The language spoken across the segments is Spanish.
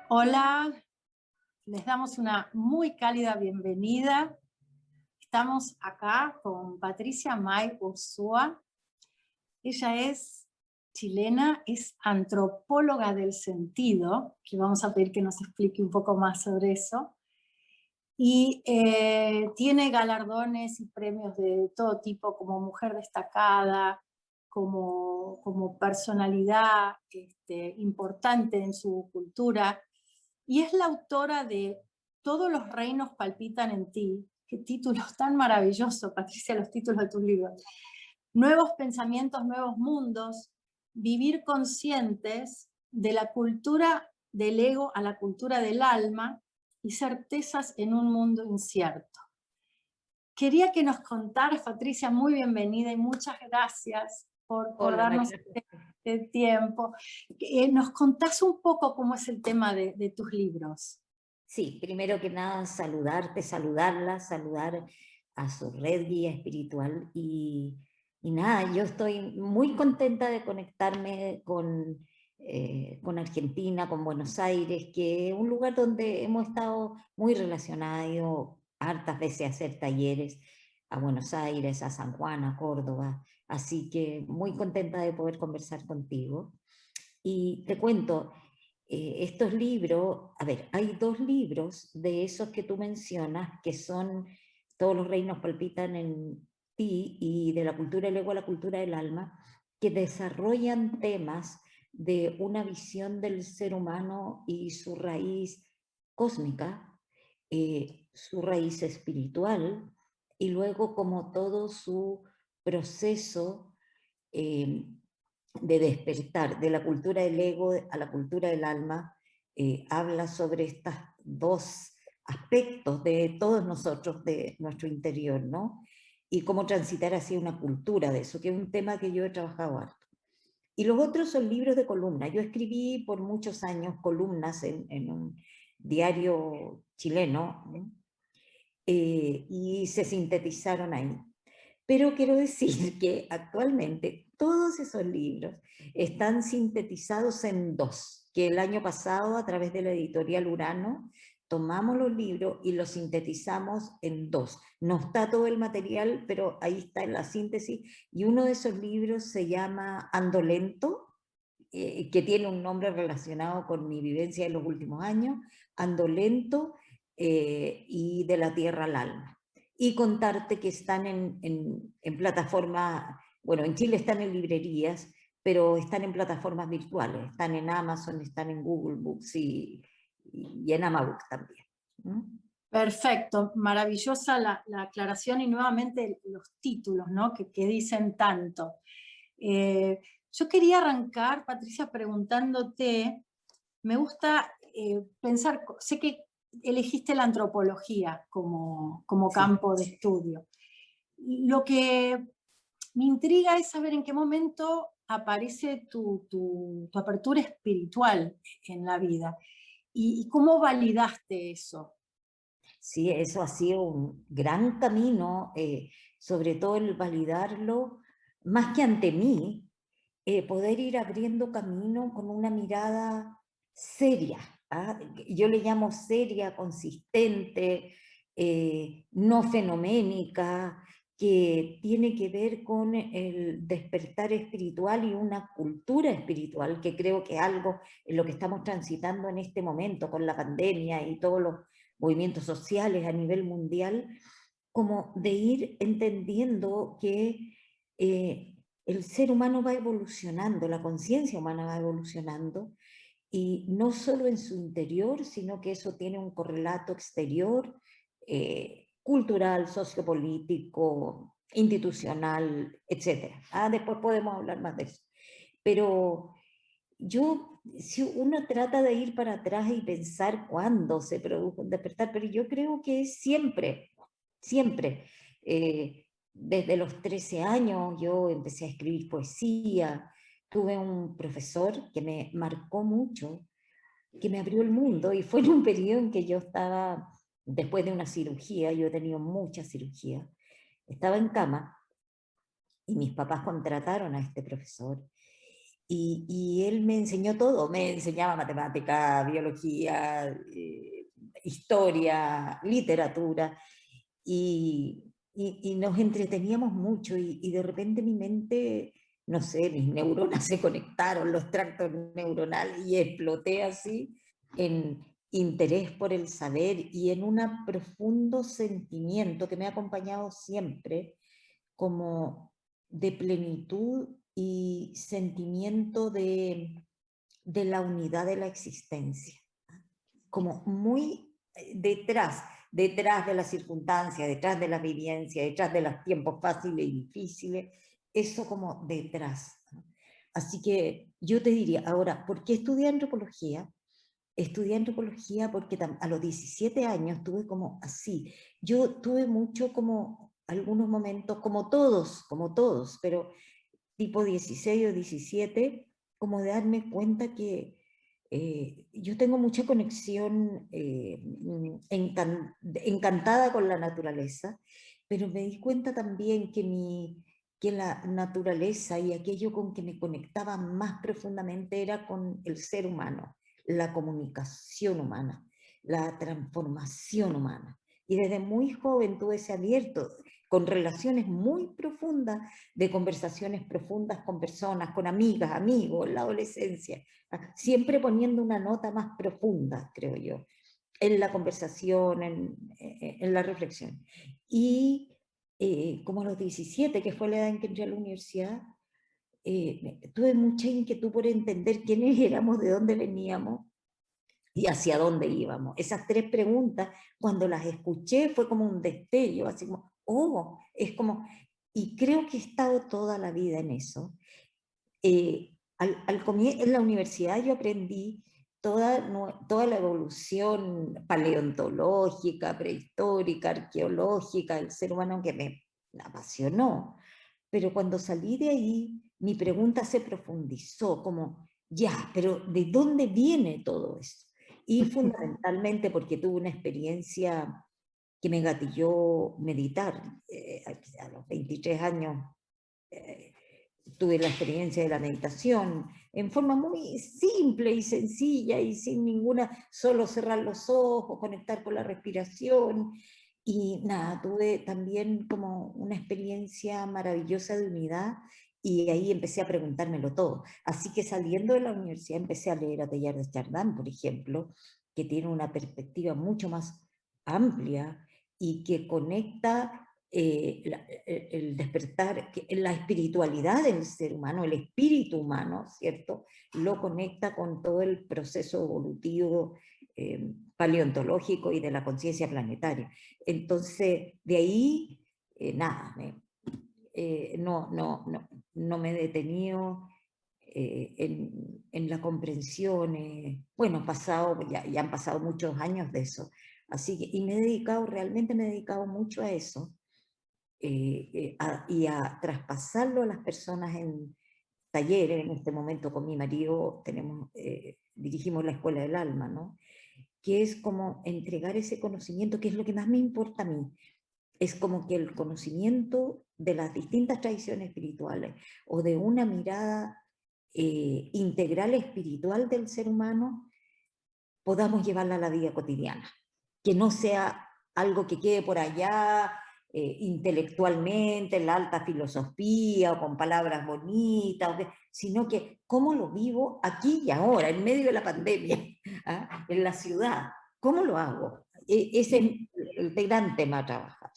Hola, les damos una muy cálida bienvenida. Estamos acá con Patricia May Ursúa. Ella es chilena, es antropóloga del sentido, que vamos a pedir que nos explique un poco más sobre eso. Y tiene galardones y premios de todo tipo, como mujer destacada, como personalidad importante en su cultura. Y es la autora de Todos los reinos palpitan en ti. Qué títulos tan maravillosos, Patricia, los títulos de tus libros. Nuevos pensamientos, nuevos mundos, vivir conscientes de la cultura del ego a la cultura del alma y certezas en un mundo incierto. Quería que nos contaras, Patricia, muy bienvenida y muchas gracias por Hola darnos María. este tiempo. ¿Nos contás un poco cómo es el tema de tus libros? Sí, primero que nada saludarte, saludarla, saludar a su red guía espiritual y nada, yo estoy muy contenta de conectarme con Argentina, con Buenos Aires, que es un lugar donde hemos estado muy relacionados, he ido hartas veces a hacer talleres a Buenos Aires, a San Juan, a Córdoba, así que muy contenta de poder conversar contigo. Y te cuento, estos libros, a ver, hay dos libros de esos que tú mencionas, que son Todos los reinos palpitan en ti y de la cultura del ego a la cultura del alma, que desarrollan temas de una visión del ser humano y su raíz cósmica, su raíz espiritual, y luego como todo su proceso eh, de despertar de la cultura del ego a la cultura del alma, habla sobre estos dos aspectos de todos nosotros, de nuestro interior, ¿no? Y cómo transitar hacia una cultura de eso, que es un tema que yo he trabajado harto. Y los otros son libros de columna. Yo escribí por muchos años columnas en un diario chileno, ¿no? Y se sintetizaron ahí. Pero quiero decir que actualmente todos esos libros están sintetizados en dos, que el año pasado a través de la editorial Urano tomamos los libros y los sintetizamos en dos. No está todo el material, pero ahí está en la síntesis, y uno de esos libros se llama Ando Lento, que tiene un nombre relacionado con mi vivencia en los últimos años, Ando Lento, y De la Tierra al Alma. Y contarte que están en plataformas, bueno, en Chile están en librerías, pero están en plataformas virtuales, están en Amazon, están en Google Books y en Amabook también. ¿Mm? Perfecto, maravillosa la aclaración y nuevamente los títulos, ¿no? que dicen tanto. Yo quería arrancar, Patricia, preguntándote, me gusta pensar, sé que elegiste la antropología como Sí. campo de estudio. Lo que me intriga es saber en qué momento aparece tu apertura espiritual en la vida y cómo validaste eso. Sí, eso ha sido un gran camino, sobre todo el validarlo, más que ante mí, poder ir abriendo camino con una mirada seria. ¿Ah? Yo le llamo seria, consistente, no fenoménica, que tiene que ver con el despertar espiritual y una cultura espiritual, que creo que es algo en lo que estamos transitando en este momento con la pandemia y todos los movimientos sociales a nivel mundial, como de ir entendiendo que el ser humano va evolucionando, la conciencia humana va evolucionando, y no solo en su interior, sino que eso tiene un correlato exterior, cultural, sociopolítico, institucional, etc. Ah, después podemos hablar más de eso. Pero yo, si uno trata de ir para atrás y pensar cuándo se produjo un despertar, pero yo creo que es siempre, siempre. Desde los 13 años yo empecé a escribir poesía, tuve un profesor que me marcó mucho, que me abrió el mundo, y fue en un periodo en que yo estaba, después de una cirugía, yo he tenido muchas cirugías, estaba en cama y mis papás contrataron a este profesor y él me enseñó todo, me enseñaba matemática, biología, historia, literatura, y nos entreteníamos mucho, y de repente mi mente, no sé, mis neuronas se conectaron, los tractos neuronales, y exploté así en interés por el saber y en un profundo sentimiento que me ha acompañado siempre, como de plenitud y sentimiento de la unidad de la existencia, como muy detrás de las circunstancias, detrás de la vivencia, detrás de los tiempos fáciles y difíciles, eso como detrás. Así que yo te diría, ahora, ¿por qué estudié antropología? Estudié antropología porque a los 17 años tuve como así. Yo tuve mucho como algunos momentos, como todos, pero tipo 16 o 17, como de darme cuenta que yo tengo mucha conexión encantada con la naturaleza, pero me di cuenta también que la naturaleza y aquello con que me conectaba más profundamente era con el ser humano, la comunicación humana, la transformación humana. Y desde muy joven tuve ese abierto, con relaciones muy profundas, de conversaciones profundas con personas, con amigas, amigos, en la adolescencia, siempre poniendo una nota más profunda, creo yo, en la conversación, en la reflexión. Y como a los 17, que fue la edad en que entré a la universidad, tuve mucha inquietud por entender quiénes éramos, de dónde veníamos y hacia dónde íbamos. Esas tres preguntas, cuando las escuché, fue como un destello, así como, oh, es como, y creo que he estado toda la vida en eso. En la universidad yo aprendí toda la evolución paleontológica, prehistórica, arqueológica del ser humano, que me apasionó. Pero cuando salí de ahí, mi pregunta se profundizó, como, ya, pero ¿de dónde viene todo esto? Y fundamentalmente porque tuve una experiencia que me gatilló meditar. A los 23 años tuve la experiencia de la meditación en forma muy simple y sencilla y sin ninguna, solo cerrar los ojos, conectar con la respiración. Y nada, tuve también como una experiencia maravillosa de unidad, y ahí empecé a preguntármelo todo. Así que saliendo de la universidad empecé a leer a Teilhard de Chardin, por ejemplo, que tiene una perspectiva mucho más amplia y que conecta el despertar, la espiritualidad del ser humano, el espíritu humano, ¿cierto? Lo conecta con todo el proceso evolutivo paleontológico y de la conciencia planetaria. Entonces, de ahí, nada, no me he detenido en la comprensión. Bueno, ya han pasado muchos años de eso. Así que, y realmente me he dedicado mucho a eso, y a traspasarlo a las personas en talleres. En este momento con mi marido dirigimos la Escuela del Alma, ¿no? Que es como entregar ese conocimiento, que es lo que más me importa a mí. Es como que el conocimiento de las distintas tradiciones espirituales o de una mirada integral espiritual del ser humano, podamos llevarla a la vida cotidiana. Que no sea algo que quede por allá intelectualmente, en la alta filosofía o con palabras bonitas, sino que cómo lo vivo aquí y ahora, en medio de la pandemia, ¿ah? En la ciudad. ¿Cómo lo hago? Ese es el gran tema a trabajar.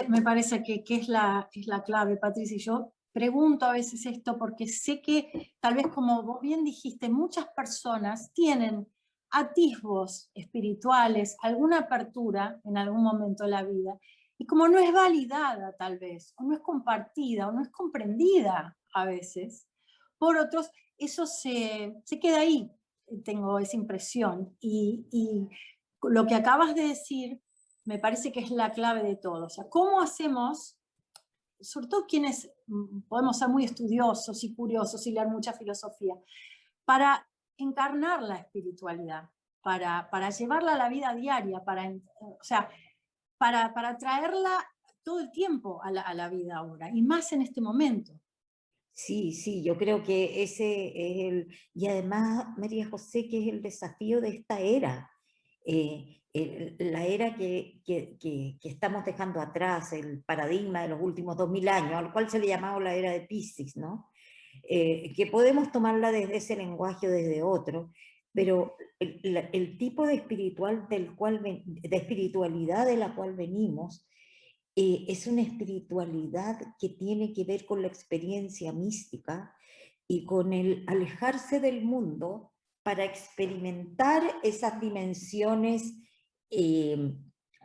Me parece que es la clave, Patricia. Y yo pregunto a veces esto porque sé que, tal vez como vos bien dijiste, muchas personas tienen atisbos espirituales, alguna apertura en algún momento de la vida, y como no es validada tal vez, o no es compartida, o no es comprendida a veces, por otros, eso se queda ahí, tengo esa impresión. Y lo que acabas de decir me parece que es la clave de todo. O sea, ¿cómo hacemos, sobre todo quienes podemos ser muy estudiosos y curiosos y leer mucha filosofía, para encarnar la espiritualidad, para llevarla a la vida diaria, o sea, para traerla todo el tiempo a la vida ahora, y más en este momento? Sí, sí, yo creo que ese es y además, María José, que es el desafío de esta era, la era que estamos dejando atrás, el paradigma de los últimos 2000 años, al cual se le llamaba la era de Piscis, ¿no? Que podemos tomarla desde ese lenguaje o desde otro, pero el tipo de, de espiritualidad de la cual venimos, es una espiritualidad que tiene que ver con la experiencia mística y con el alejarse del mundo para experimentar esas dimensiones eh,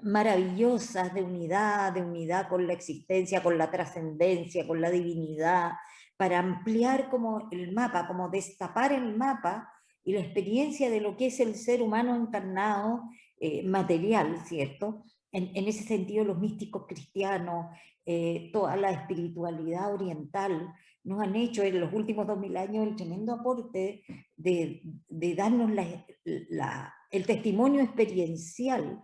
maravillosas de unidad con la existencia, con la trascendencia, con la divinidad, para ampliar como el mapa, como destapar el mapa y la experiencia de lo que es el ser humano encarnado, material, ¿cierto? En ese sentido, los místicos cristianos, toda la espiritualidad oriental, nos han hecho en los últimos 2000 años el tremendo aporte de darnos el testimonio experiencial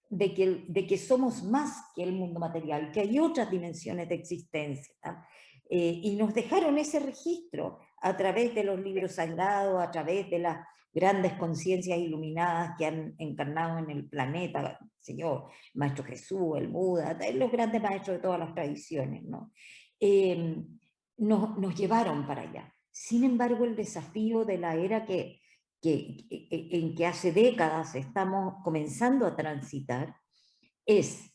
de que somos más que el mundo material, que hay otras dimensiones de existencia. Y nos dejaron ese registro a través de los libros sagrados, a través de las grandes conciencias iluminadas que han encarnado en el planeta, Señor, Maestro Jesús, el Buda, los grandes maestros de todas las tradiciones, ¿no? Nos llevaron para allá. Sin embargo, el desafío de la era en que hace décadas estamos comenzando a transitar es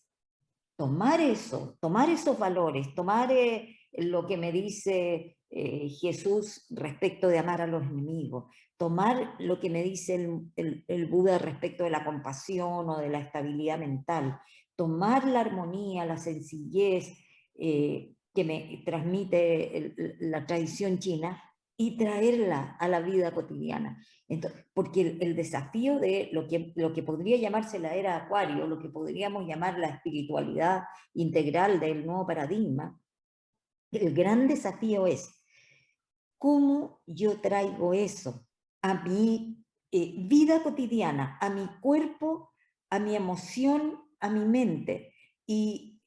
tomar eso, tomar esos valores, tomar lo que me dice Jesús respecto de amar a los enemigos, tomar lo que me dice el Buda respecto de la compasión o de la estabilidad mental, tomar la armonía, la sencillez que me transmite la tradición china y traerla a la vida cotidiana. Entonces, porque el desafío de lo que podría llamarse la era Acuario, lo que podríamos llamar la espiritualidad integral del nuevo paradigma, el gran desafío es cómo yo traigo eso a mi vida cotidiana, a mi cuerpo, a mi emoción, a mi mente, y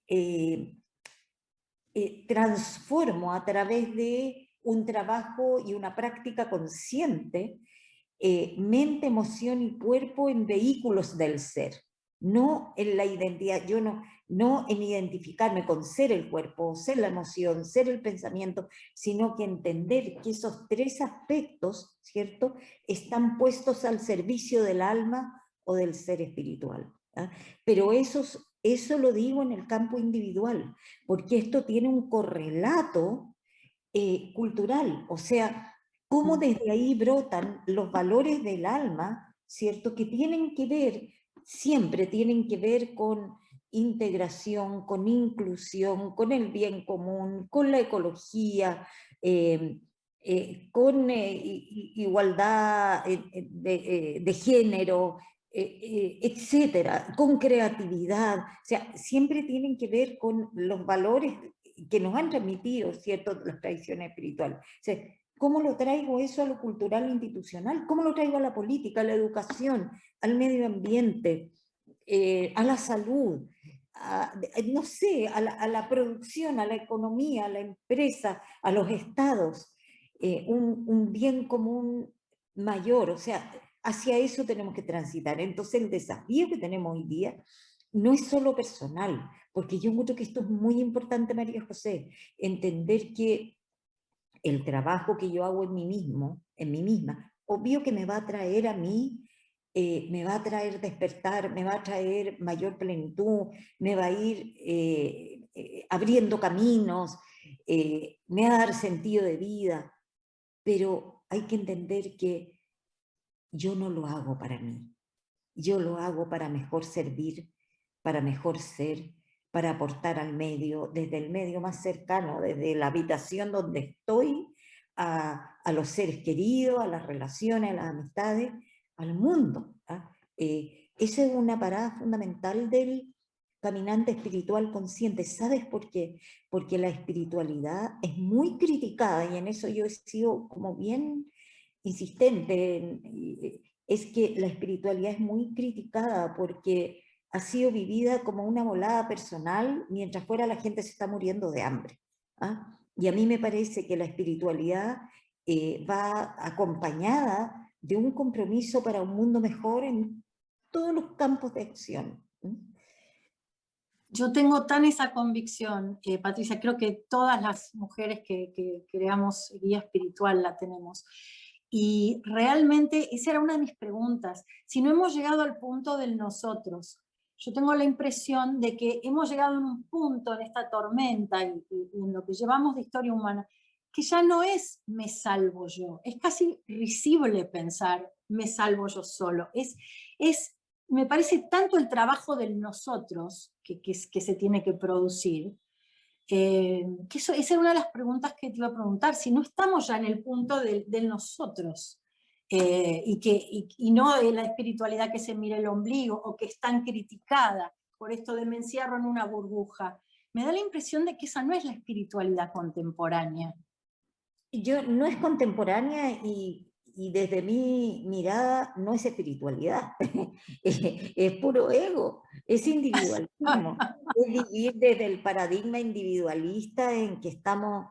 transformo a través de un trabajo y una práctica consciente mente, emoción y cuerpo en vehículos del ser, no en la identidad, yo no en identificarme con ser el cuerpo, ser la emoción, ser el pensamiento, sino que entender que esos tres aspectos, ¿cierto?, están puestos al servicio del alma o del ser espiritual. ¿Ah? Pero eso lo digo en el campo individual, porque esto tiene un correlato cultural, o sea, cómo desde ahí brotan los valores del alma, ¿cierto? Que tienen que ver, siempre tienen que ver con integración, con inclusión, con el bien común, con la ecología, con igualdad de género, etcétera, con creatividad, o sea, siempre tienen que ver con los valores que nos han transmitido, ¿cierto?, las tradiciones espirituales. O sea, ¿cómo lo traigo eso a lo cultural institucional? ¿Cómo lo traigo a la política, a la educación, al medio ambiente, a la salud, no sé, a la producción, a la economía, a la empresa, a los estados? Un bien común mayor, o sea, hacia eso tenemos que transitar. Entonces el desafío que tenemos hoy día no es solo personal, porque yo creo que esto es muy importante, María José, entender que el trabajo que yo hago en mí mismo, en mí misma, obvio que me va a traer a mí, me va a traer despertar, me va a traer mayor plenitud, me va a ir abriendo caminos, me va a dar sentido de vida, pero hay que entender que yo no lo hago para mí, yo lo hago para mejor servir, para mejor ser, para aportar al medio, desde el medio más cercano, desde la habitación donde estoy, a los seres queridos, a las relaciones, a las amistades, al mundo. ¿Ah? Esa es una parada fundamental del caminante espiritual consciente. ¿Sabes por qué? Porque la espiritualidad es muy criticada, y en eso yo he sido como bien insistente, es que la espiritualidad es muy criticada porque ha sido vivida como una volada personal, mientras fuera la gente se está muriendo de hambre. ¿Ah? Y a mí me parece que la espiritualidad va acompañada de un compromiso para un mundo mejor en todos los campos de acción. Yo tengo tan esa convicción, Patricia, creo que todas las mujeres que creamos guía espiritual la tenemos. Y realmente esa era una de mis preguntas. Si no hemos llegado al punto del nosotros, yo tengo la impresión de que hemos llegado en un punto en esta tormenta y en lo que llevamos de historia humana, que ya no es me salvo yo. Es casi risible pensar me salvo yo solo. Me parece tanto el trabajo del nosotros que se tiene que producir, que esa era una de las preguntas que te iba a preguntar, si no estamos ya en el punto del nosotros, y no de la espiritualidad que se mira el ombligo, o que es tan criticada por esto de me encierro en una burbuja. Me da la impresión de que esa no es la espiritualidad contemporánea. No es contemporánea y desde mi mirada no es espiritualidad, es puro ego, es individualismo, es vivir desde el paradigma individualista en que estamos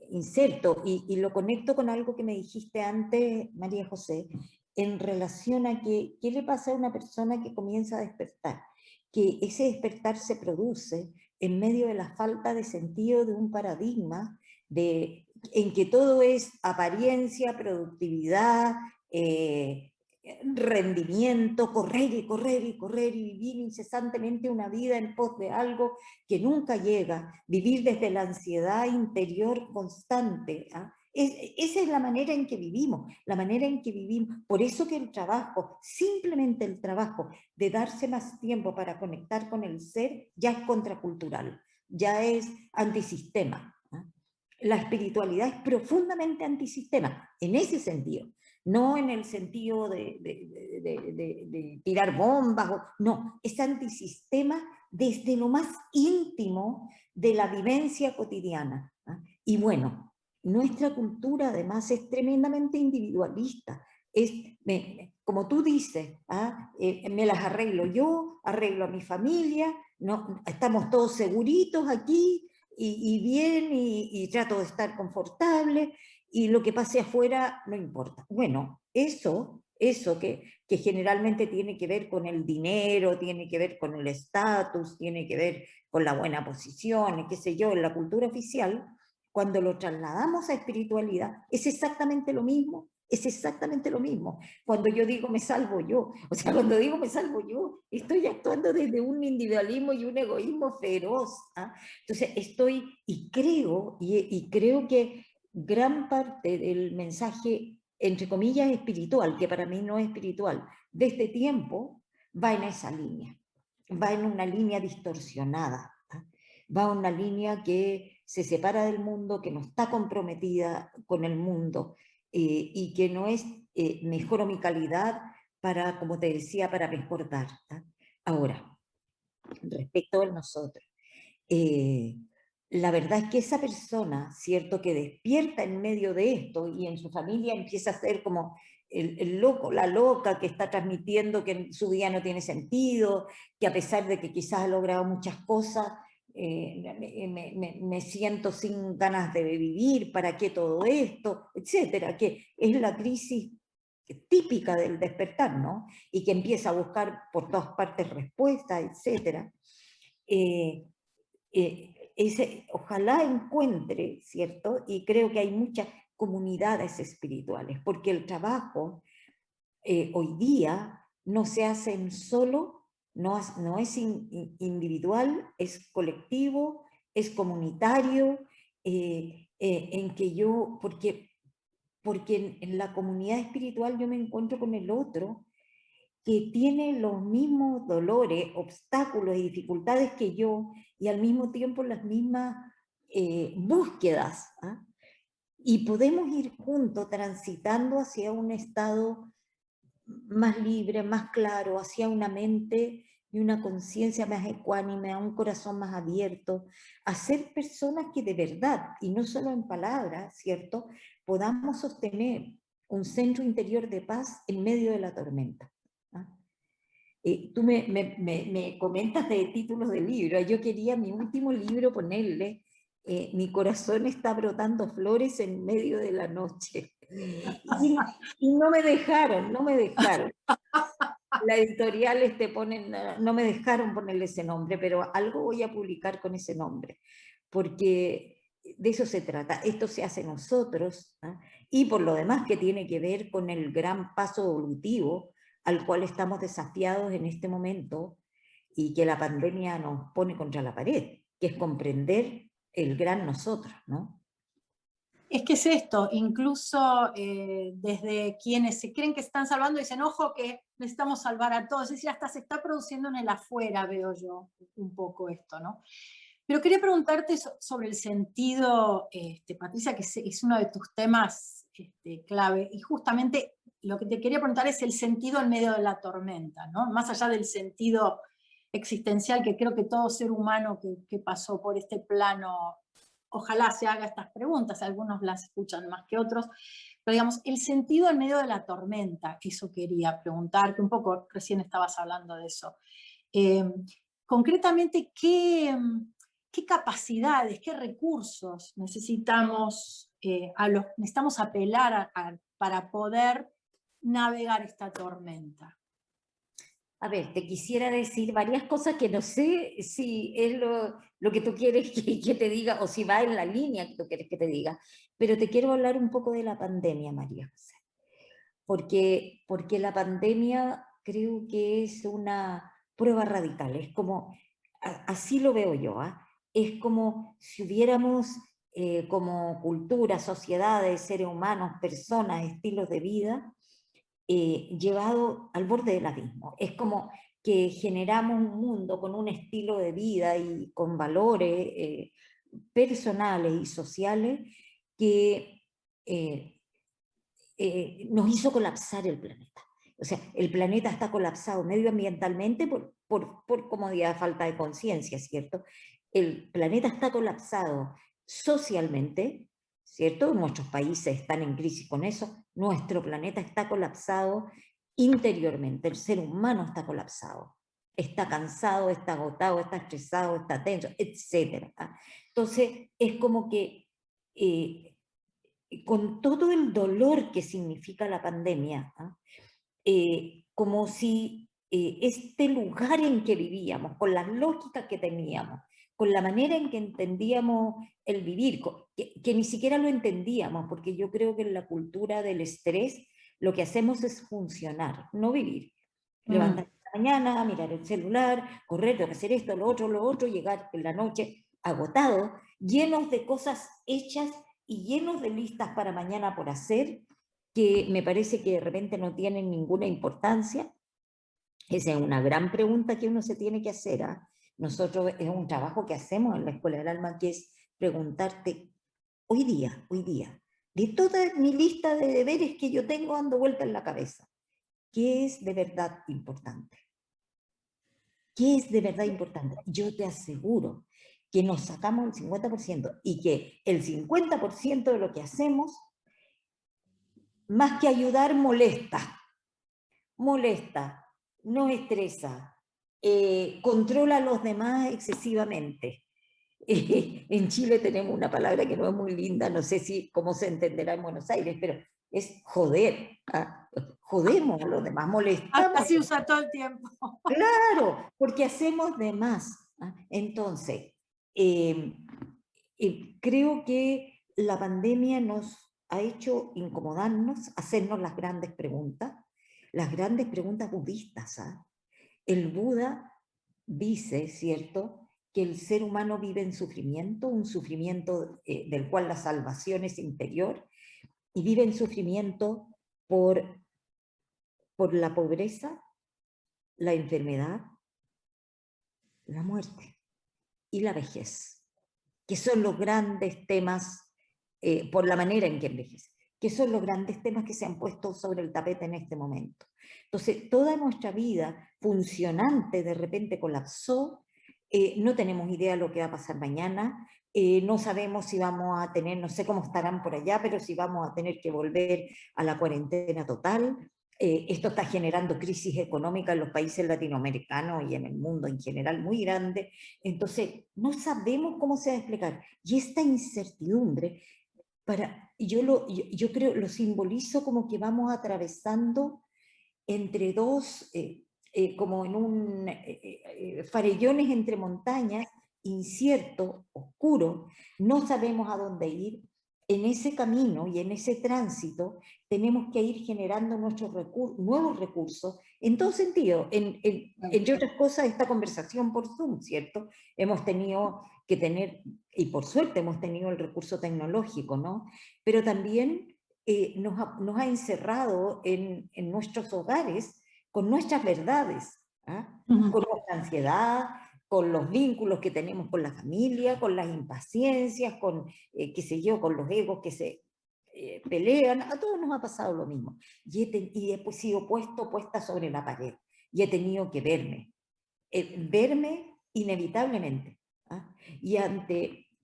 insertos. Y lo conecto con algo que me dijiste antes, María José, en relación a qué le pasa a una persona que comienza a despertar, que ese despertar se produce en medio de la falta de sentido de un paradigma en que todo es apariencia, productividad, rendimiento, correr y correr y correr y vivir incesantemente una vida en pos de algo que nunca llega, vivir desde la ansiedad interior constante. Esa es la manera en que vivimos, la manera en que vivimos. Por eso que el trabajo, simplemente el trabajo de darse más tiempo para conectar con el ser, ya es contracultural, ya es antisistema. La espiritualidad es profundamente antisistema, en ese sentido, no en el sentido de tirar bombas, no, es antisistema desde lo más íntimo de la vivencia cotidiana. Y bueno, nuestra cultura además es tremendamente individualista, como tú dices, me las arreglo yo, arreglo a mi familia, no, estamos todos seguritos aquí, y bien, y trato de estar confortable, y lo que pase afuera no importa. Bueno, eso que generalmente tiene que ver con el dinero, tiene que ver con el estatus, tiene que ver con la buena posición, qué sé yo, en la cultura oficial, cuando lo trasladamos a espiritualidad, es exactamente lo mismo. Es exactamente lo mismo. Cuando yo digo me salvo yo, o sea, cuando digo me salvo yo, estoy actuando desde un individualismo y un egoísmo feroz. Entonces y creo que gran parte del mensaje, entre comillas, espiritual, que para mí no es espiritual, de este tiempo, va en esa línea, va en una línea distorsionada, va en una línea que se separa del mundo, que no está comprometida con el mundo, y que no es mejoro mi calidad para, como te decía, para mejor dar. Ahora, respecto de nosotros, la verdad es que esa persona, ¿cierto?, que despierta en medio de esto y en su familia empieza a ser como el loco, la loca que está transmitiendo que su vida no tiene sentido, que a pesar de que quizás ha logrado muchas cosas, me siento sin ganas de vivir, ¿para qué todo esto?, etcétera, que es la crisis típica del despertar, ¿no? Y que empieza a buscar por todas partes respuestas, etcétera. Ojalá encuentre, ¿cierto? Y creo que hay muchas comunidades espirituales, porque el trabajo hoy día no se hace en solo, no es individual, es colectivo, es comunitario, en que yo, porque en la comunidad espiritual yo me encuentro con el otro, que tiene los mismos dolores, obstáculos y dificultades que yo, y al mismo tiempo las mismas búsquedas. Y podemos ir juntos transitando hacia un estado más libre, más claro, hacia una mente y una conciencia más ecuánime, a un corazón más abierto, a ser personas que de verdad, y no solo en palabras, ¿cierto?, podamos sostener un centro interior de paz en medio de la tormenta. Tú me comentas de títulos de libros. Yo quería mi último libro ponerle mi corazón está brotando flores en medio de la noche. Y no me dejaron, no me dejaron. La editorial no me dejaron ponerle ese nombre, pero algo voy a publicar con ese nombre, porque de eso se trata. Esto se hace nosotros, ¿eh? Y por lo demás que tiene que ver con el gran paso evolutivo al cual estamos desafiados en este momento y que la pandemia nos pone contra la pared, que es comprender el gran nosotros, ¿no? Es que es esto, incluso desde quienes se creen que están salvando dicen, ojo que necesitamos salvar a todos, es decir, hasta se está produciendo en el afuera, veo yo un poco esto, ¿no? Pero quería preguntarte sobre el sentido, Patricia, que es uno de tus temas clave, y justamente lo que te quería preguntar es el sentido en medio de la tormenta, ¿no? Más allá del sentido existencial que creo que todo ser humano que pasó por este plano ojalá se haga estas preguntas, algunos las escuchan más que otros, pero digamos, el sentido en medio de la tormenta, eso quería preguntarte, un poco recién estabas hablando de eso. Concretamente, ¿qué capacidades, qué recursos necesitamos, necesitamos apelar para poder navegar esta tormenta? A ver, te quisiera decir varias cosas que no sé si es lo que tú quieres que te diga o si va en la línea que tú quieres que te diga, pero te quiero hablar un poco de la pandemia, María José, porque la pandemia creo que es una prueba radical, es como, así lo veo yo, ¿eh? Es como si hubiéramos como cultura, sociedades, seres humanos, personas, estilos de vida, llevado al borde del abismo. Es como que generamos un mundo con un estilo de vida y con valores personales y sociales que nos hizo colapsar el planeta. O sea, el planeta está colapsado medioambientalmente por comodidad, falta de conciencia, ¿cierto? El planeta está colapsado socialmente, ¿cierto? Nuestros países están en crisis con eso, nuestro planeta está colapsado interiormente, el ser humano está colapsado, está cansado, está agotado, está estresado, está tenso, etc. Entonces, es como que con todo el dolor que significa la pandemia, como si este lugar en que vivíamos, con las lógicas que teníamos, con la manera en que entendíamos el vivir, que ni siquiera lo entendíamos, porque yo creo que en la cultura del estrés lo que hacemos es funcionar, no vivir. Levantarse en la mañana, mirar el celular, correr, tengo que hacer esto, lo otro, llegar en la noche agotado, llenos de cosas hechas y llenos de listas para mañana por hacer, que me parece que de repente no tienen ninguna importancia. Esa es una gran pregunta que uno se tiene que hacer, ¿eh? Nosotros es un trabajo que hacemos en la Escuela del Alma, que es preguntarte, hoy día, de toda mi lista de deberes que yo tengo dando vuelta en la cabeza, ¿qué es de verdad importante? ¿Qué es de verdad importante? Yo te aseguro que nos sacamos el 50% y que el 50% de lo que hacemos, más que ayudar, molesta, nos estresa, controla a los demás excesivamente. En Chile tenemos una palabra que no es muy linda, no sé si cómo se entenderá en Buenos Aires, pero es joder. ¿Ah? Jodemos a los demás, molestamos. Así usa todo el tiempo. Claro, porque hacemos de más. ¿Ah? Entonces, creo que la pandemia nos ha hecho incomodarnos, hacernos las grandes preguntas budistas. ¿Ah? El Buda dice, ¿cierto?, que el ser humano vive en sufrimiento, un sufrimiento del cual la salvación es interior, y vive en sufrimiento por la pobreza, la enfermedad, la muerte y la vejez, que son los grandes temas, por la manera en que envejece, que son los grandes temas que se han puesto sobre el tapete en este momento. Entonces, toda nuestra vida funcionante de repente colapsó, no tenemos idea de lo que va a pasar mañana, no sabemos si vamos a tener, no sé cómo estarán por allá, pero si vamos a tener que volver a la cuarentena total, Esto está generando crisis económica en los países latinoamericanos y en el mundo en general muy grande. Entonces, no sabemos cómo se va a explicar. Y esta incertidumbre, yo creo, lo simbolizo como que vamos atravesando entre dos, como en un farellones entre montañas, incierto, oscuro, no sabemos a dónde ir. En ese camino y en ese tránsito tenemos que ir generando nuestros nuevos recursos, en todo sentido, entre otras cosas, esta conversación por Zoom, ¿cierto? Hemos tenido que tener, y por suerte hemos tenido el recurso tecnológico, ¿no? Pero también nos ha encerrado en nuestros hogares con nuestras verdades, ¿ah? Con nuestra ansiedad, con los vínculos que tenemos con la familia, con las impaciencias, con, qué sé yo, con los egos que se pelean. A todos nos ha pasado lo mismo. Y he sido puesta sobre la pared. Y he tenido que verme inevitablemente. ¿Ah?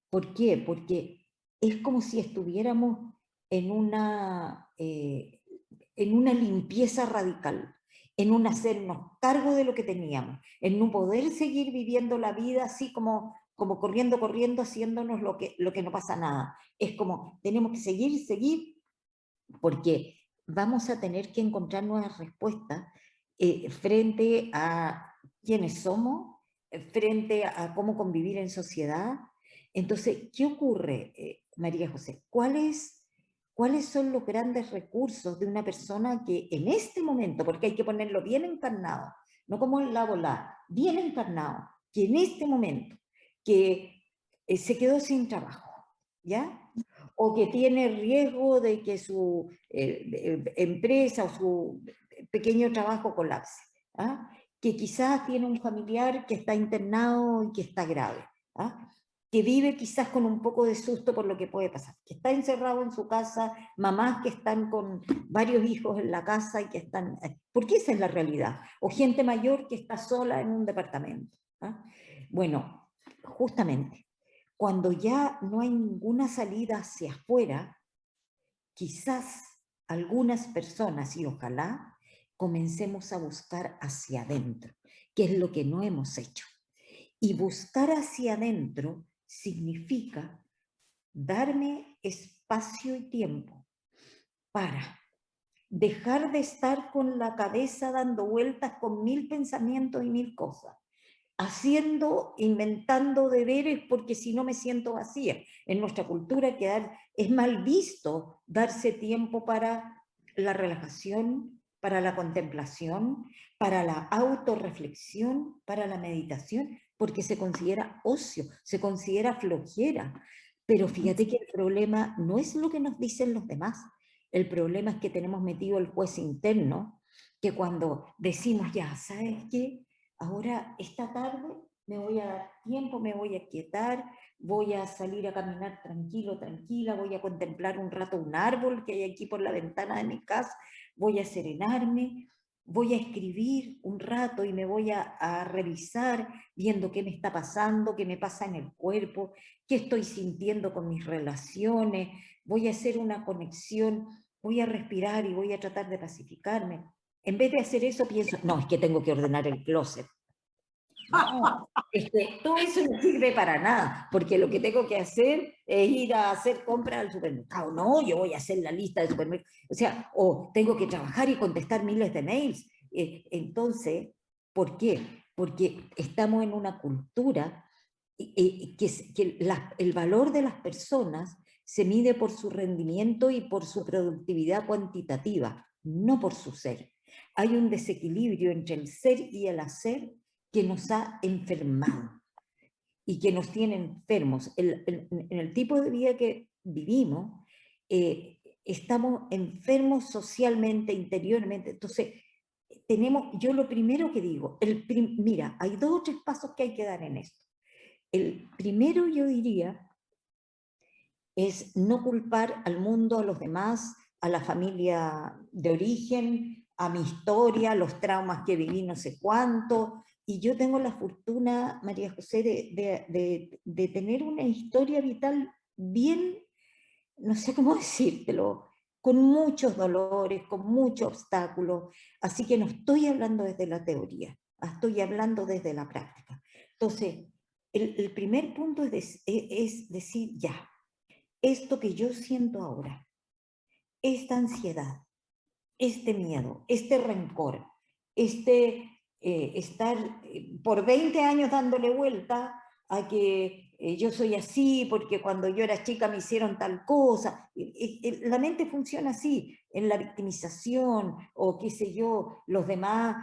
¿Por qué? Porque es como si estuviéramos en en una limpieza radical, en un hacernos cargo de lo que teníamos, en no poder seguir viviendo la vida así como corriendo, haciéndonos lo que no pasa nada. Es como, tenemos que seguir, porque vamos a tener que encontrar nuevas respuestas frente a quiénes somos, frente a cómo convivir en sociedad. Entonces, ¿qué ocurre, María José? ¿Cuáles son los grandes recursos de una persona que en este momento, porque hay que ponerlo bien encarnado, no como en la bola, bien encarnado, que en este momento, que se quedó sin trabajo, ¿ya? O que tiene riesgo de que su empresa o su pequeño trabajo colapse, ¿ah? Que quizás tiene un familiar que está internado y que está grave, ¿ah? Que vive quizás con un poco de susto por lo que puede pasar, que está encerrado en su casa, mamás que están con varios hijos en la casa y que están, porque esa es la realidad, o gente mayor que está sola en un departamento, ¿ah? Bueno, justamente, cuando ya no hay ninguna salida hacia afuera, quizás algunas personas, y ojalá, comencemos a buscar hacia adentro, que es lo que no hemos hecho. Y buscar hacia adentro significa darme espacio y tiempo para dejar de estar con la cabeza dando vueltas con 1000 pensamientos y 1000 cosas, haciendo, inventando deberes porque si no me siento vacía. En nuestra cultura es mal visto darse tiempo para la relajación, para la contemplación, para la autorreflexión, para la meditación, porque se considera ocio, se considera flojera. Pero fíjate que el problema no es lo que nos dicen los demás, el problema es que tenemos metido el juez interno, que cuando decimos ya, ¿sabes qué? Ahora, esta tarde me voy a dar tiempo, me voy a quietar, voy a salir a caminar tranquilo, tranquila, voy a contemplar un rato un árbol que hay aquí por la ventana de mi casa, voy a serenarme, voy a escribir un rato y me voy a revisar viendo qué me está pasando, qué me pasa en el cuerpo, qué estoy sintiendo con mis relaciones, voy a hacer una conexión, voy a respirar y voy a tratar de pacificarme. En vez de hacer eso pienso, no, es que tengo que ordenar el closet. No, todo eso no sirve para nada, porque lo que tengo que hacer es ir a hacer compras al supermercado. No, yo voy a hacer la lista del supermercado. O sea, o tengo que trabajar y contestar miles de mails. Entonces, ¿por qué? Porque estamos en una cultura el valor de las personas se mide por su rendimiento y por su productividad cuantitativa, no por su ser. Hay un desequilibrio entre el ser y el hacer que nos ha enfermado y que nos tiene enfermos. En el tipo de vida que vivimos, estamos enfermos socialmente, interiormente. Entonces, yo lo primero que digo, mira, hay 2 o 3 pasos que hay que dar en esto. El primero, yo diría, es no culpar al mundo, a los demás, a la familia de origen, a mi historia, los traumas que viví no sé cuánto. Y yo tengo la fortuna, María José, de tener una historia vital bien, no sé cómo decírtelo, con muchos dolores, con muchos obstáculos, así que no estoy hablando desde la teoría, estoy hablando desde la práctica. Entonces, el primer punto es decir, ya, esto que yo siento ahora, esta ansiedad, este miedo, este rencor, estar por 20 años dándole vuelta a que yo soy así porque cuando yo era chica me hicieron tal cosa. La mente funciona así, en la victimización o qué sé yo, los demás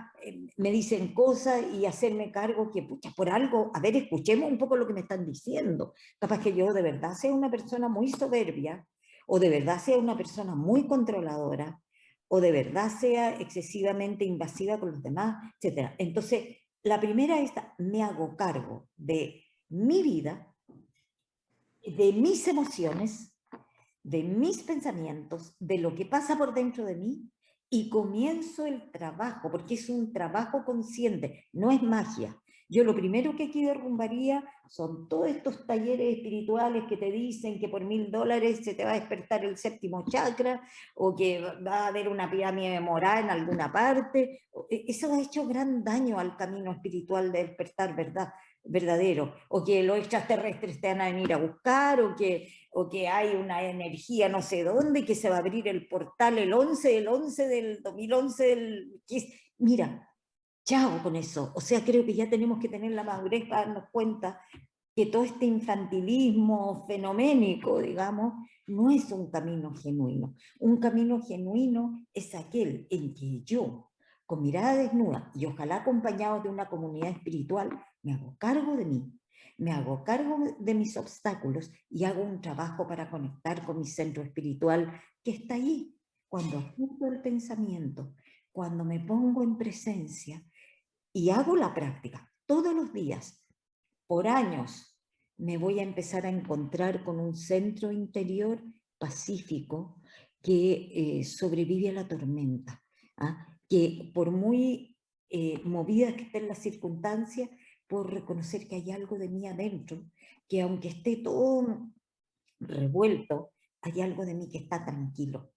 me dicen cosas y hacerme cargo que, pucha, por algo, a ver, escuchemos un poco lo que me están diciendo. Capaz que yo de verdad sea una persona muy soberbia o de verdad sea una persona muy controladora o de verdad sea excesivamente invasiva con los demás, etc. Entonces, la primera es, me hago cargo de mi vida, de mis emociones, de mis pensamientos, de lo que pasa por dentro de mí, y comienzo el trabajo, porque es un trabajo consciente, no es magia. Yo lo primero que aquí derrumbaría son todos estos talleres espirituales que te dicen que por $1000 se te va a despertar el séptimo chakra, o que va a haber una pirámide moral en alguna parte. Eso ha hecho gran daño al camino espiritual de despertar, ¿verdad? Verdadero, o que los extraterrestres te van a venir a buscar, o que hay una energía no sé dónde, que se va a abrir el portal el 11 del 2011, mira, chao con eso. O sea, creo que ya tenemos que tener la madurez para darnos cuenta que todo este infantilismo fenoménico, digamos, no es un camino genuino. Un camino genuino es aquel en que yo, con mirada desnuda y ojalá acompañado de una comunidad espiritual, me hago cargo de mí, me hago cargo de mis obstáculos y hago un trabajo para conectar con mi centro espiritual que está ahí. Cuando apunto el pensamiento, cuando me pongo en presencia y hago la práctica todos los días, por años, me voy a empezar a encontrar con un centro interior pacífico que sobrevive a la tormenta, ¿ah? Que por muy movida que estén las circunstancias, puedo reconocer que hay algo de mí adentro, que aunque esté todo revuelto, hay algo de mí que está tranquilo,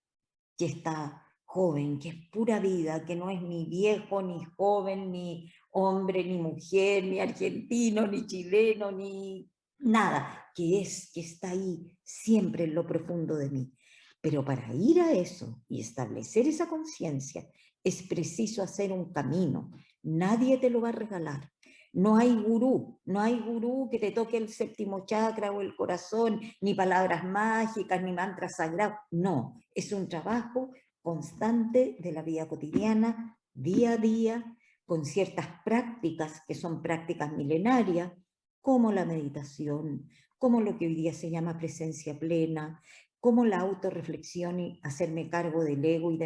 que está joven, que es pura vida, que no es ni viejo, ni joven, ni hombre, ni mujer, ni argentino, ni chileno, ni nada, que está ahí siempre en lo profundo de mí. Pero para ir a eso y establecer esa conciencia, es preciso hacer un camino. Nadie te lo va a regalar. No hay gurú, no hay gurú que te toque el séptimo chakra o el corazón, ni palabras mágicas, ni mantras sagrados. No, es un trabajo constante de la vida cotidiana, día a día, con ciertas prácticas que son prácticas milenarias, como la meditación, como lo que hoy día se llama presencia plena, como la autorreflexión y hacerme cargo del ego y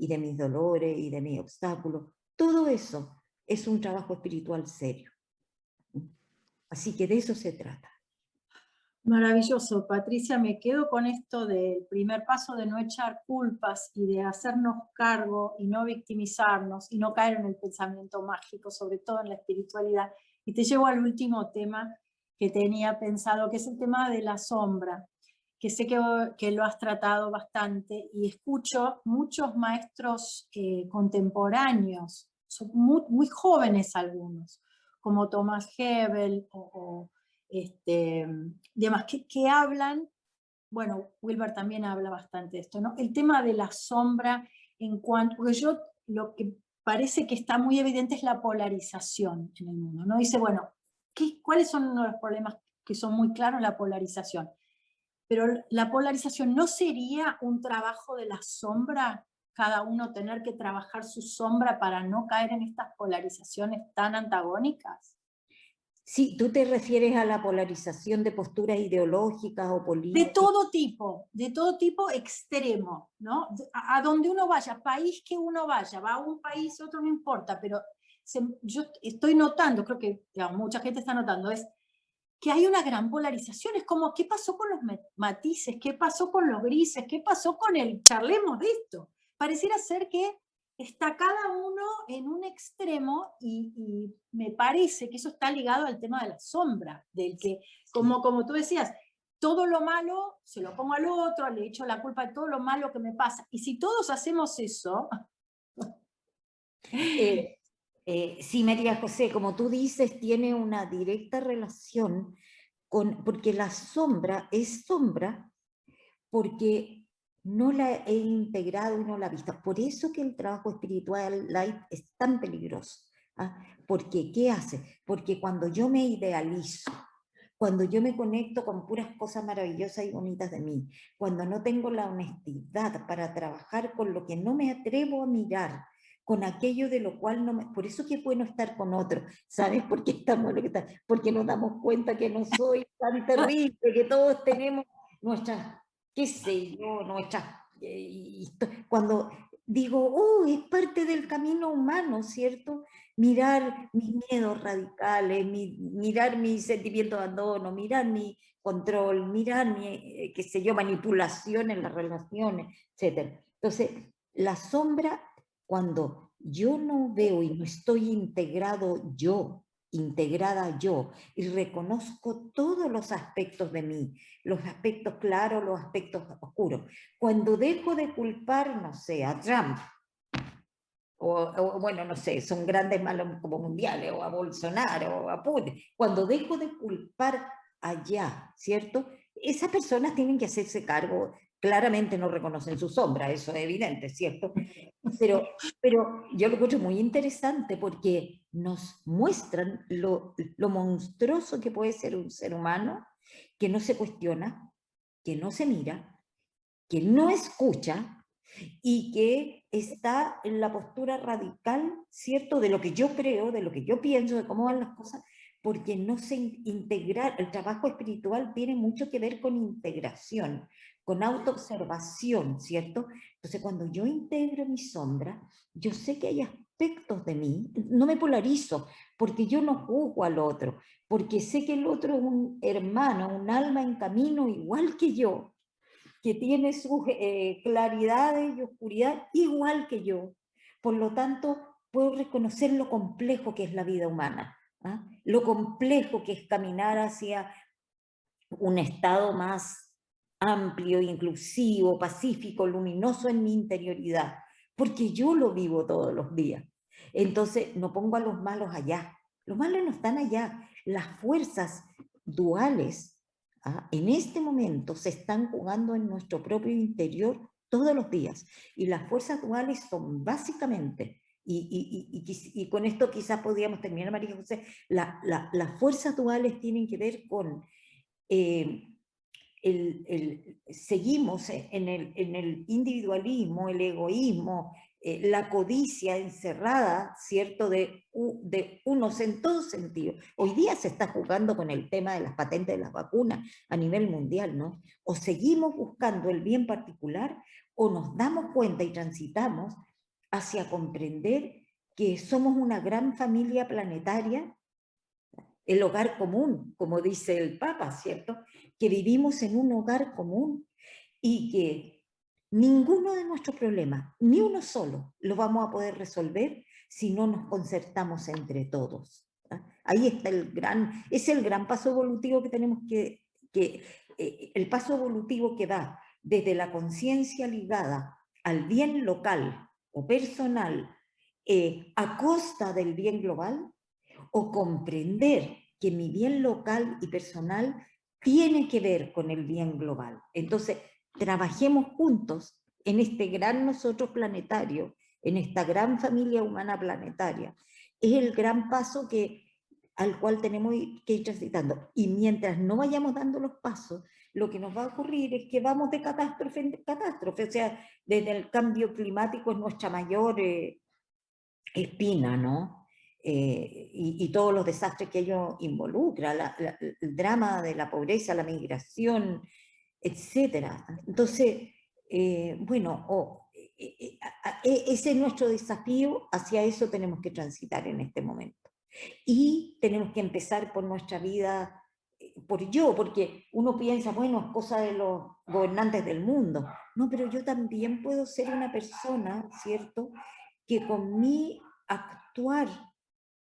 de mis dolores y de mis obstáculos. Todo eso es un trabajo espiritual serio. Así que de eso se trata. Maravilloso, Patricia, me quedo con esto del primer paso de no echar culpas y de hacernos cargo y no victimizarnos y no caer en el pensamiento mágico, sobre todo en la espiritualidad. Y te llevo al último tema que tenía pensado, que es el tema de la sombra, que sé que lo has tratado bastante y escucho muchos maestros contemporáneos, son muy jóvenes algunos, como Thomas Hebel o demás, que hablan, bueno, Wilber también habla bastante de esto, ¿no? El tema de la sombra en cuanto, porque yo lo que parece que está muy evidente es la polarización en el mundo, ¿no? Dice, bueno, ¿cuáles son uno de los problemas que son muy claros? La polarización. Pero la polarización no sería un trabajo de la sombra, cada uno tener que trabajar su sombra para no caer en estas polarizaciones tan antagónicas. Sí, tú te refieres a la polarización de posturas ideológicas o políticas. De todo tipo extremo, ¿no? A donde uno vaya, país que uno vaya, va a un país, otro no importa, pero yo estoy notando, creo que digamos, mucha gente está notando, es que hay una gran polarización, es como, ¿qué pasó con los matices? ¿Qué pasó con los grises? ¿Qué pasó con el charlemos de esto? Pareciera ser que está cada uno en un extremo y me parece que eso está ligado al tema de la sombra, del que, como tú decías, todo lo malo se lo pongo al otro, le echo la culpa de todo lo malo que me pasa. Y si todos hacemos eso... Sí, María José, como tú dices, tiene una directa relación porque la sombra es sombra porque no la he integrado y no la he visto. Por eso que el trabajo espiritual light es tan peligroso. ¿Ah? Porque, ¿qué hace? Porque cuando yo me idealizo, cuando yo me conecto con puras cosas maravillosas y bonitas de mí, cuando no tengo la honestidad para trabajar con lo que no me atrevo a mirar, con aquello de lo cual no me... Por eso que es bueno estar con otros. ¿Sabes por qué estamos lo que está? Porque nos damos cuenta que no soy tan terrible, que todos tenemos nuestras, qué sé yo, nuestras... cuando digo, oh, es parte del camino humano, ¿cierto? Mirar mis miedos radicales, mirar mi sentimiento de abandono, mirar mi control, mirar mi, qué sé yo, manipulación en las relaciones, etc. Entonces, la sombra, cuando yo no veo y no estoy integrada yo, y reconozco todos los aspectos de mí, los aspectos claros, los aspectos oscuros. Cuando dejo de culpar, no sé, a Trump, o bueno, no sé, son grandes malos como mundiales, o a Bolsonaro, o a Putin, cuando dejo de culpar allá, ¿cierto? Esas personas tienen que hacerse cargo, claramente no reconocen su sombra, eso es evidente, ¿cierto? Pero yo lo encuentro muy interesante porque nos muestran lo monstruoso que puede ser un ser humano que no se cuestiona, que no se mira, que no escucha y que está en la postura radical, ¿cierto?, de lo que yo creo, de lo que yo pienso, de cómo van las cosas, porque no se integrar, el trabajo espiritual tiene mucho que ver con integración, con autoobservación, ¿cierto? Entonces cuando yo integro mi sombra, yo sé que hay aspectos de mí, no me polarizo, porque yo no juzgo al otro, porque sé que el otro es un hermano, un alma en camino igual que yo, que tiene sus claridades y oscuridad igual que yo. Por lo tanto, puedo reconocer lo complejo que es la vida humana, ¿ah? Lo complejo que es caminar hacia un estado más amplio, inclusivo, pacífico, luminoso en mi interioridad, porque yo lo vivo todos los días. Entonces, no pongo a los malos allá. Los malos no están allá. Las fuerzas duales, ¿ah?, en este momento se están jugando en nuestro propio interior todos los días. Y las fuerzas duales son básicamente, y con esto quizás podríamos terminar, María José, las fuerzas duales tienen que ver con seguimos en el individualismo, el egoísmo, la codicia encerrada, ¿cierto?, de unos en todo sentido. Hoy día se está jugando con el tema de las patentes de las vacunas a nivel mundial, ¿no? O seguimos buscando el bien particular o nos damos cuenta y transitamos hacia comprender que somos una gran familia planetaria, el hogar común, como dice el Papa, ¿cierto? Que vivimos en un hogar común y que ninguno de nuestros problemas, ni uno solo, lo vamos a poder resolver si no nos concertamos entre todos. ¿Ah? Ahí está es el gran paso evolutivo que tenemos el paso evolutivo que va desde la conciencia ligada al bien local o personal a costa del bien global, o comprender que mi bien local y personal tiene que ver con el bien global. Entonces, trabajemos juntos en este gran nosotros planetario, en esta gran familia humana planetaria. Es el gran paso al cual tenemos que ir transitando. Y mientras no vayamos dando los pasos, lo que nos va a ocurrir es que vamos de catástrofe en catástrofe. O sea, desde el cambio climático es nuestra mayor espina, ¿no? Y todos los desastres que ello involucra, el drama de la pobreza, la migración, etc. Entonces, bueno, ese es nuestro desafío, hacia eso tenemos que transitar en este momento. Y tenemos que empezar por nuestra vida, porque uno piensa, bueno, es cosa de los gobernantes del mundo. No, pero yo también puedo ser una persona, ¿cierto?, que con mi actuar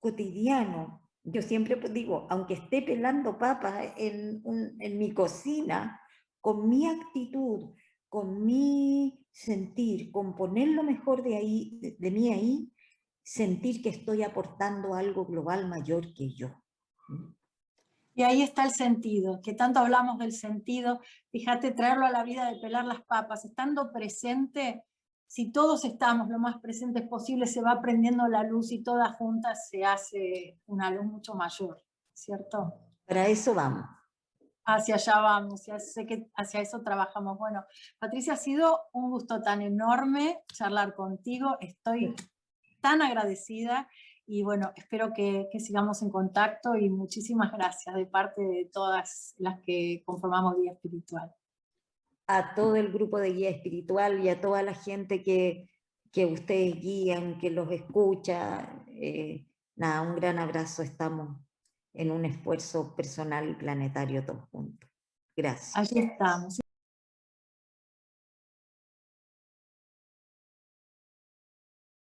cotidiano Yo siempre digo, aunque esté pelando papas en mi cocina, con mi actitud, con mi sentir, con poner lo mejor de mí ahí, sentir que estoy aportando algo global mayor que yo. Y ahí está el sentido, que tanto hablamos del sentido. Fíjate, traerlo a la vida de pelar las papas, estando presente. Si todos estamos lo más presentes posible, se va prendiendo la luz y todas juntas se hace una luz mucho mayor, ¿cierto? Para eso vamos. Hacia allá vamos, sé que hacia eso trabajamos. Bueno, Patricia, ha sido un gusto tan enorme charlar contigo, estoy tan agradecida y bueno, espero que sigamos en contacto y muchísimas gracias de parte de todas las que conformamos Guía Espiritual. A todo el grupo de Guía Espiritual y a toda la gente que ustedes guían, que los escucha, nada, un gran abrazo, estamos en un esfuerzo personal y planetario todos juntos. Gracias. Allí estamos.